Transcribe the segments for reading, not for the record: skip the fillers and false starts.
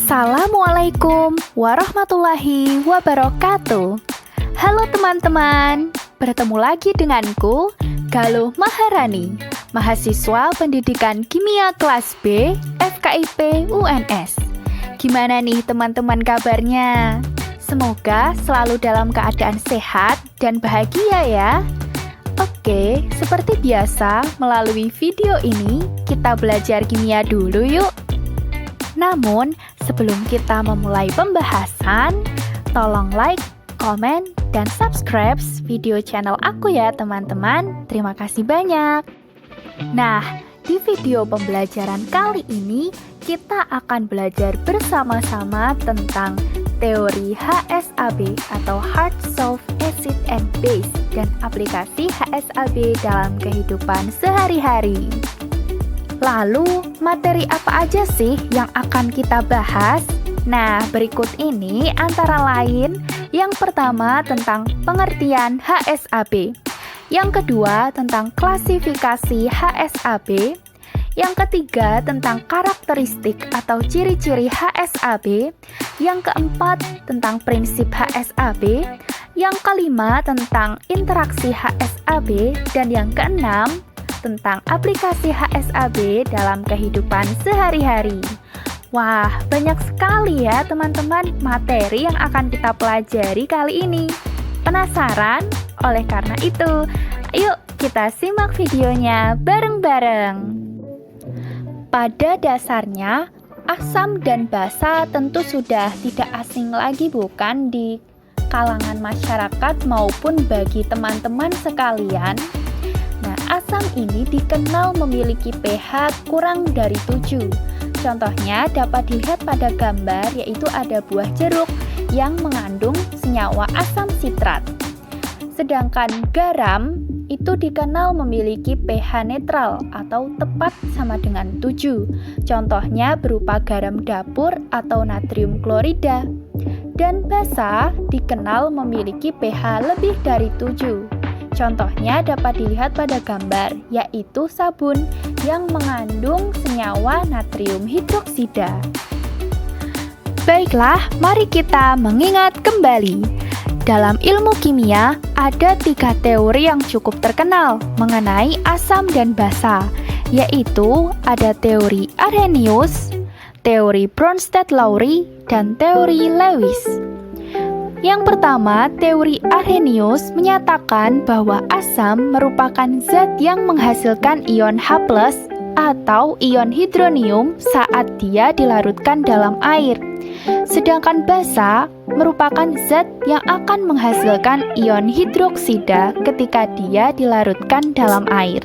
Assalamualaikum warahmatullahi wabarakatuh. Halo teman-teman, bertemu lagi denganku, Galuh Maharani, mahasiswa pendidikan kimia kelas B FKIP UNS. Gimana nih teman-teman kabarnya? Semoga selalu dalam keadaan sehat dan bahagia ya. Oke, seperti biasa melalui video ini kita belajar kimia dulu yuk. Namun, sebelum kita memulai pembahasan, tolong like, komen, dan subscribe video channel aku ya teman-teman. Terima kasih banyak. Nah, di video pembelajaran kali ini, kita akan belajar bersama-sama tentang teori HSAB atau Hard Soft Acid and Base dan aplikasi HSAB dalam kehidupan sehari-hari. Lalu, materi apa aja sih yang akan kita bahas? Nah, berikut ini antara lain, yang pertama tentang pengertian HSAB, yang kedua tentang klasifikasi HSAB, yang ketiga tentang karakteristik atau ciri-ciri HSAB, yang keempat tentang prinsip HSAB, yang kelima tentang interaksi HSAB, dan yang keenam tentang aplikasi HSAB dalam kehidupan sehari-hari. Wah, banyak sekali ya teman-teman materi yang akan kita pelajari kali ini. Penasaran? Oleh karena itu, ayo kita simak videonya bareng-bareng. Pada dasarnya, asam dan basa tentu sudah tidak asing lagi bukan di kalangan masyarakat maupun bagi teman-teman sekalian. Nah, asam ini dikenal memiliki pH kurang dari 7. Contohnya dapat dilihat pada gambar, yaitu ada buah jeruk yang mengandung senyawa asam sitrat. Sedangkan garam itu dikenal memiliki pH netral atau tepat sama dengan 7. Contohnya berupa garam dapur atau natrium klorida. Dan basa dikenal memiliki pH lebih dari 7. Contohnya dapat dilihat pada gambar, yaitu sabun yang mengandung senyawa natrium hidroksida. Baiklah, mari kita mengingat kembali. Dalam ilmu kimia, ada 3 teori yang cukup terkenal mengenai asam dan basa, yaitu ada teori Arrhenius, teori Bronsted-Lowry, dan teori Lewis. Yang pertama, teori Arrhenius menyatakan bahwa asam merupakan zat yang menghasilkan ion H+ atau ion hidronium saat dia dilarutkan dalam air. Sedangkan basa merupakan zat yang akan menghasilkan ion hidroksida ketika dia dilarutkan dalam air.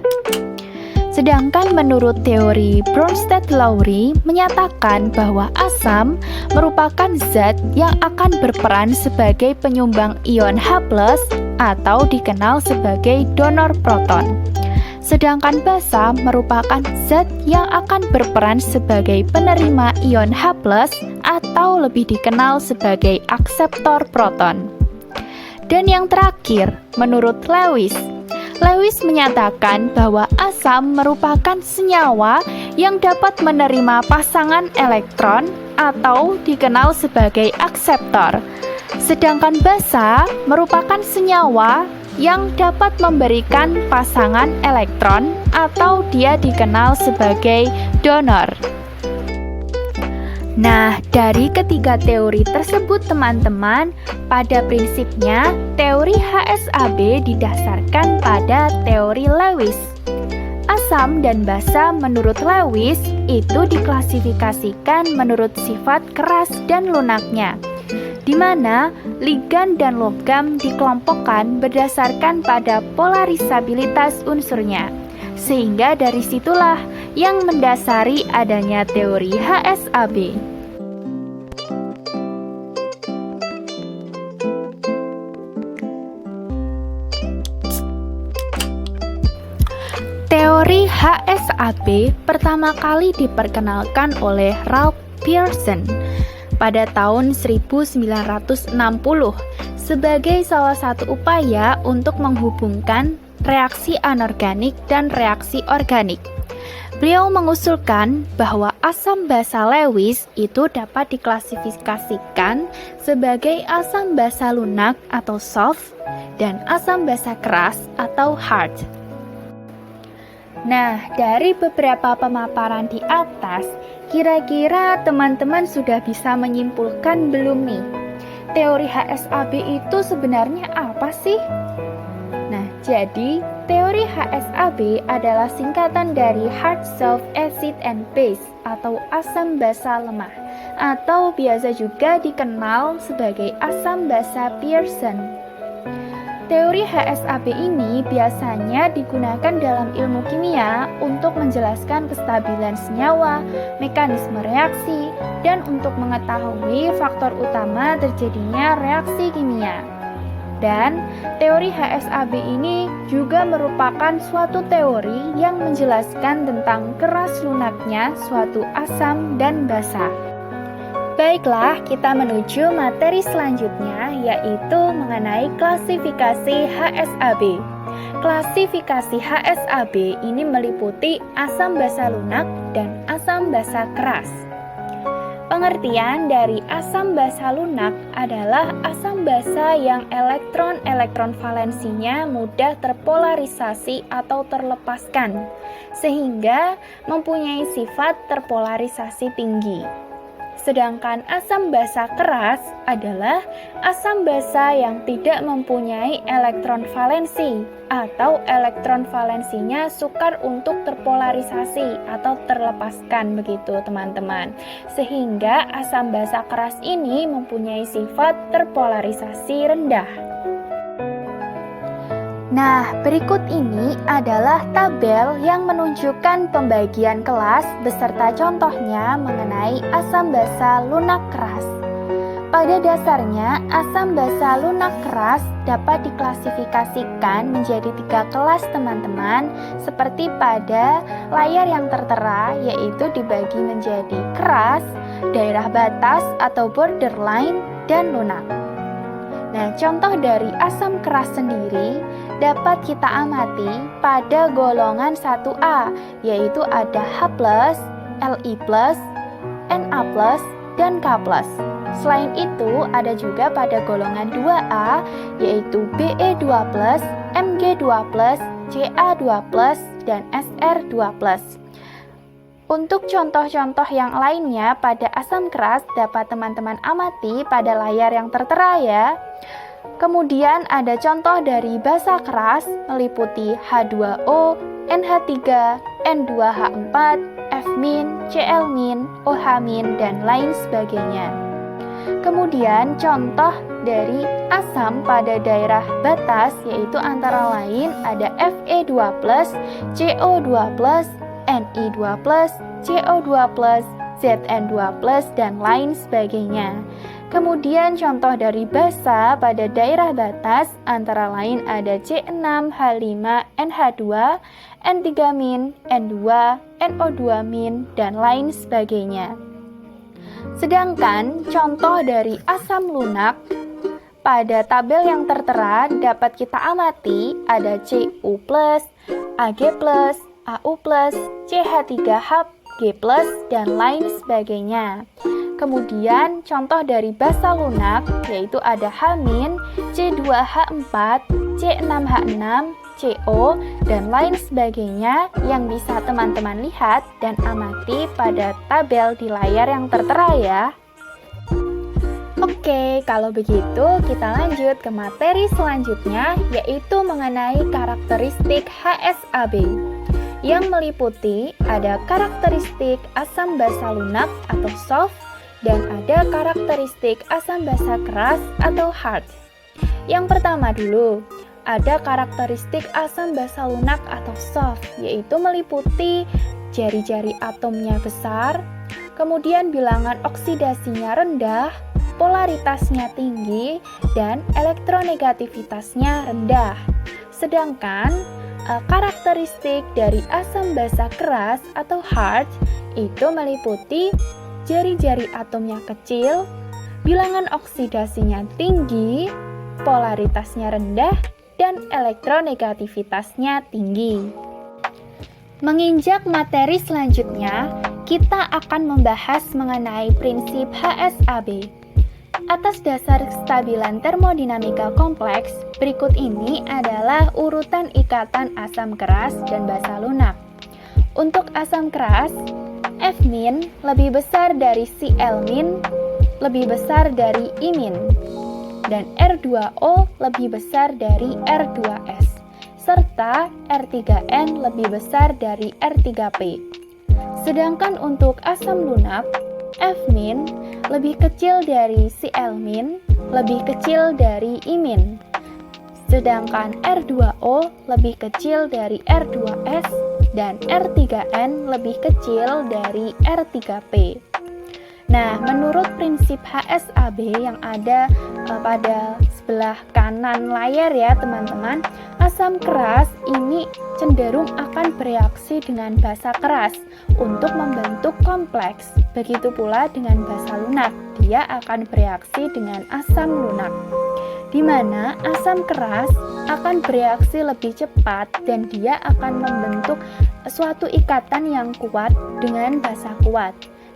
Sedangkan menurut teori Bronsted-Lowry menyatakan bahwa asam merupakan zat yang akan berperan sebagai penyumbang ion H+ atau dikenal sebagai donor proton. Sedangkan basa merupakan zat yang akan berperan sebagai penerima ion H+ atau lebih dikenal sebagai akseptor proton. Dan yang terakhir, menurut Lewis menyatakan bahwa asam merupakan senyawa yang dapat menerima pasangan elektron atau dikenal sebagai akseptor. Sedangkan basa merupakan senyawa yang dapat memberikan pasangan elektron atau dia dikenal sebagai donor. Nah, dari ketiga teori tersebut teman-teman, pada prinsipnya teori HSAB didasarkan pada teori Lewis. Asam dan basa menurut Lewis itu diklasifikasikan menurut sifat keras dan lunaknya, di mana ligan dan logam dikelompokkan berdasarkan pada polarisabilitas unsurnya. Sehingga dari situlah yang mendasari adanya teori HSAB. Teori HSAB pertama kali diperkenalkan oleh Ralph Pearson pada tahun 1960 sebagai salah satu upaya untuk menghubungkan reaksi anorganik dan reaksi organik. Beliau mengusulkan bahwa asam basa Lewis itu dapat diklasifikasikan sebagai asam basa lunak atau soft dan asam basa keras atau hard. Nah, dari beberapa pemaparan di atas, kira-kira teman-teman sudah bisa menyimpulkan belum nih? Teori HSAB itu sebenarnya apa sih? Nah, jadi teori HSAB adalah singkatan dari Hard Soft Acid and Base atau asam basa lemah, atau biasa juga dikenal sebagai asam basa Pearson. Teori HSAB ini biasanya digunakan dalam ilmu kimia untuk menjelaskan kestabilan senyawa, mekanisme reaksi, dan untuk mengetahui faktor utama terjadinya reaksi kimia. Dan teori HSAB ini juga merupakan suatu teori yang menjelaskan tentang keras lunaknya suatu asam dan basa. Baiklah, kita menuju materi selanjutnya, yaitu mengenai klasifikasi HSAB. Klasifikasi HSAB ini meliputi asam basa lunak dan asam basa keras. Pengertian dari asam basa lunak adalah asam basa yang elektron valensinya mudah terpolarisasi atau terlepaskan, sehingga mempunyai sifat terpolarisasi tinggi. Sedangkan asam basa keras adalah asam basa yang tidak mempunyai elektron valensi atau elektron valensinya sukar untuk terpolarisasi atau terlepaskan begitu teman-teman. Sehingga asam basa keras ini mempunyai sifat terpolarisasi rendah. Nah, berikut ini adalah tabel yang menunjukkan pembagian kelas beserta contohnya mengenai asam basa lunak keras. Pada dasarnya, asam basa lunak keras dapat diklasifikasikan menjadi 3 kelas teman-teman, seperti pada layar yang tertera, yaitu dibagi menjadi keras, daerah batas atau borderline, dan lunak. Nah, contoh dari asam keras sendiri dapat kita amati pada golongan 1A, yaitu ada H+, Li+, Na+, dan K+. Selain itu, ada juga pada golongan 2A, yaitu Be2+, Mg2+, Ca2+, dan Sr2+. Untuk contoh-contoh yang lainnya pada asam keras dapat teman-teman amati pada layar yang tertera ya. Kemudian ada contoh dari basa keras meliputi H2O, NH3, N2H4, F-, Cl-, OH-, dan lain sebagainya. Kemudian contoh dari asam pada daerah batas yaitu antara lain ada Fe2+, CO2+, Ni2+, CO2+, Zn2+, dan lain sebagainya. Kemudian contoh dari basa pada daerah batas antara lain ada C6H5, NH2, N3-, N2, NO2-, dan lain sebagainya. Sedangkan contoh dari asam lunak pada tabel yang tertera dapat kita amati ada Cu+, Ag+, Au+, CH3Hg+, dan lain sebagainya. Kemudian contoh dari basa lunak yaitu ada H-, C2H4, C6H6, CO, dan lain sebagainya yang bisa teman-teman lihat dan amati pada tabel di layar yang tertera ya. Oke, kalau begitu kita lanjut ke materi selanjutnya yaitu mengenai karakteristik HSAB yang meliputi ada karakteristik asam basa lunak atau soft dan ada karakteristik asam basa keras atau hard. Yang pertama dulu, ada karakteristik asam basa lunak atau soft, yaitu meliputi jari-jari atomnya besar, kemudian bilangan oksidasinya rendah, polaritasnya tinggi, dan elektronegativitasnya rendah. Sedangkan karakteristik dari asam basa keras atau hard itu meliputi jari-jari atomnya kecil, bilangan oksidasinya tinggi, polaritasnya rendah, dan elektronegativitasnya tinggi. Menginjak materi selanjutnya, kita akan membahas mengenai prinsip HSAB. Atas dasar kestabilan termodinamika kompleks, berikut ini adalah urutan ikatan asam keras dan basa lunak. Untuk asam keras, F- lebih besar dari Cl- lebih besar dari I-, dan R2O lebih besar dari R2S, serta R3N lebih besar dari R3P. Sedangkan untuk asam lunak, F- lebih kecil dari Cl-, lebih kecil dari I-, sedangkan R2O lebih kecil dari R2S dan R3N lebih kecil dari R3P. Nah, menurut prinsip HSAB yang ada pada sebelah kanan layar ya teman-teman, asam keras ini cenderung akan bereaksi dengan basa keras untuk membentuk kompleks. Begitu pula dengan basa lunak, dia akan bereaksi dengan asam lunak, di mana asam keras akan bereaksi lebih cepat dan dia akan membentuk suatu ikatan yang kuat dengan basa kuat.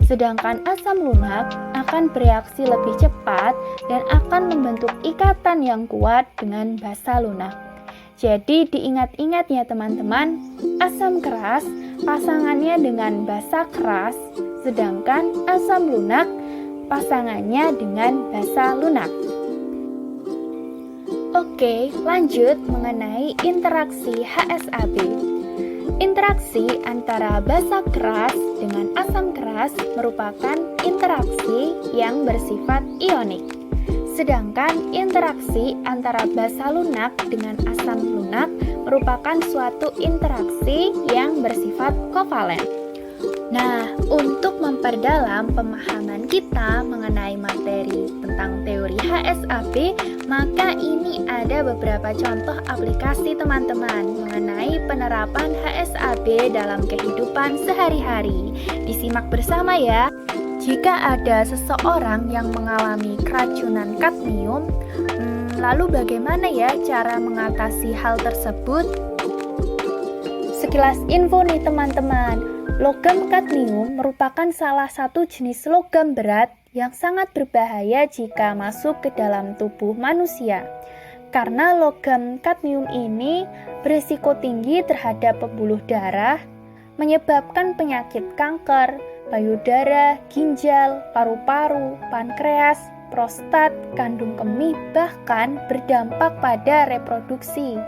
Sedangkan asam lunak akan bereaksi lebih cepat dan akan membentuk ikatan yang kuat dengan basa lunak. Jadi diingat-ingat ya teman-teman, asam keras pasangannya dengan basa keras, sedangkan asam lunak pasangannya dengan basa lunak. Oke, lanjut mengenai interaksi HSAB. Interaksi antara basa keras dengan asam keras merupakan interaksi yang bersifat ionik. Sedangkan interaksi antara basa lunak dengan asam lunak merupakan suatu interaksi yang bersifat kovalen. Nah, untuk memperdalam pemahaman kita mengenai materi tentang teori HSAB, maka ini ada beberapa contoh aplikasi teman-teman mengenai penerapan HSAB dalam kehidupan sehari-hari. Disimak bersama ya. Jika ada seseorang yang mengalami keracunan kadmium, lalu bagaimana ya cara mengatasi hal tersebut? Sekilas info nih teman-teman, logam kadmium merupakan salah satu jenis logam berat yang sangat berbahaya jika masuk ke dalam tubuh manusia. Karena logam kadmium ini berisiko tinggi terhadap pembuluh darah, menyebabkan penyakit kanker, payudara, ginjal, paru-paru, pankreas, prostat, kandung kemih, bahkan berdampak pada reproduksi.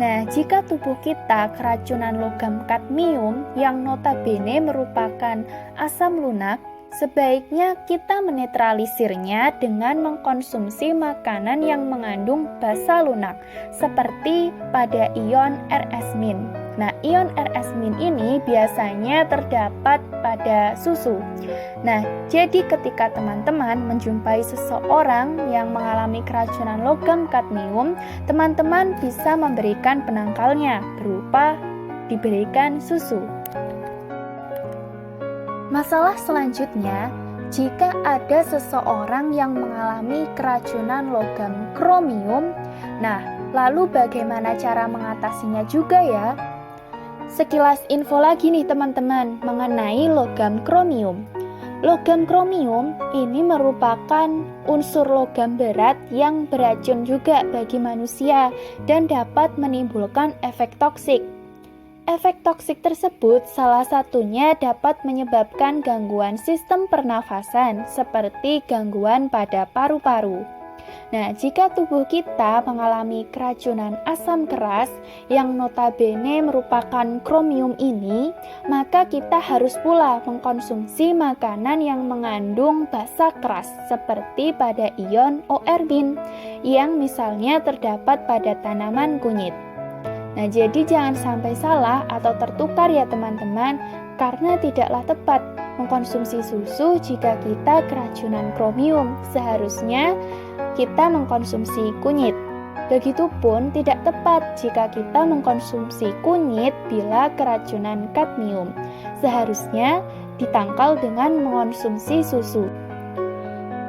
Nah, jika tubuh kita keracunan logam kadmium yang notabene merupakan asam lunak, sebaiknya kita menetralisirnya dengan mengkonsumsi makanan yang mengandung basa lunak, seperti pada ion RS-. Nah, ion RS- ini biasanya terdapat pada susu. Nah, jadi ketika teman-teman menjumpai seseorang yang mengalami keracunan logam kadmium, teman-teman bisa memberikan penangkalnya berupa diberikan susu. Masalah selanjutnya, jika ada seseorang yang mengalami keracunan logam kromium, nah, lalu bagaimana cara mengatasinya juga ya? Sekilas info lagi nih teman-teman mengenai logam kromium. Logam kromium ini merupakan unsur logam berat yang beracun juga bagi manusia dan dapat menimbulkan efek toksik. Efek toksik tersebut salah satunya dapat menyebabkan gangguan sistem pernafasan seperti gangguan pada paru-paru. Nah, jika tubuh kita mengalami keracunan asam keras yang notabene merupakan kromium ini, maka kita harus pula mengkonsumsi makanan yang mengandung basa keras seperti pada ion OR- yang misalnya terdapat pada tanaman kunyit. Nah, jadi jangan sampai salah atau tertukar ya teman-teman, karena tidaklah tepat mengkonsumsi susu jika kita keracunan kromium. Seharusnya kita mengkonsumsi kunyit. Begitupun tidak tepat jika kita mengkonsumsi kunyit bila keracunan kadmium. Seharusnya ditangkal dengan mengkonsumsi susu.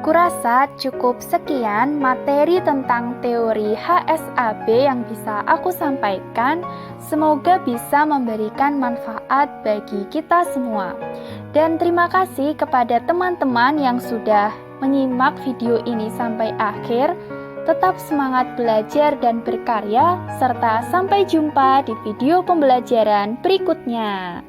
Kurasa cukup sekian materi tentang teori HSAB yang bisa aku sampaikan. Semoga bisa memberikan manfaat bagi kita semua. Dan terima kasih kepada teman-teman yang sudah menyimak video ini sampai akhir. Tetap semangat belajar dan berkarya, serta sampai jumpa di video pembelajaran berikutnya.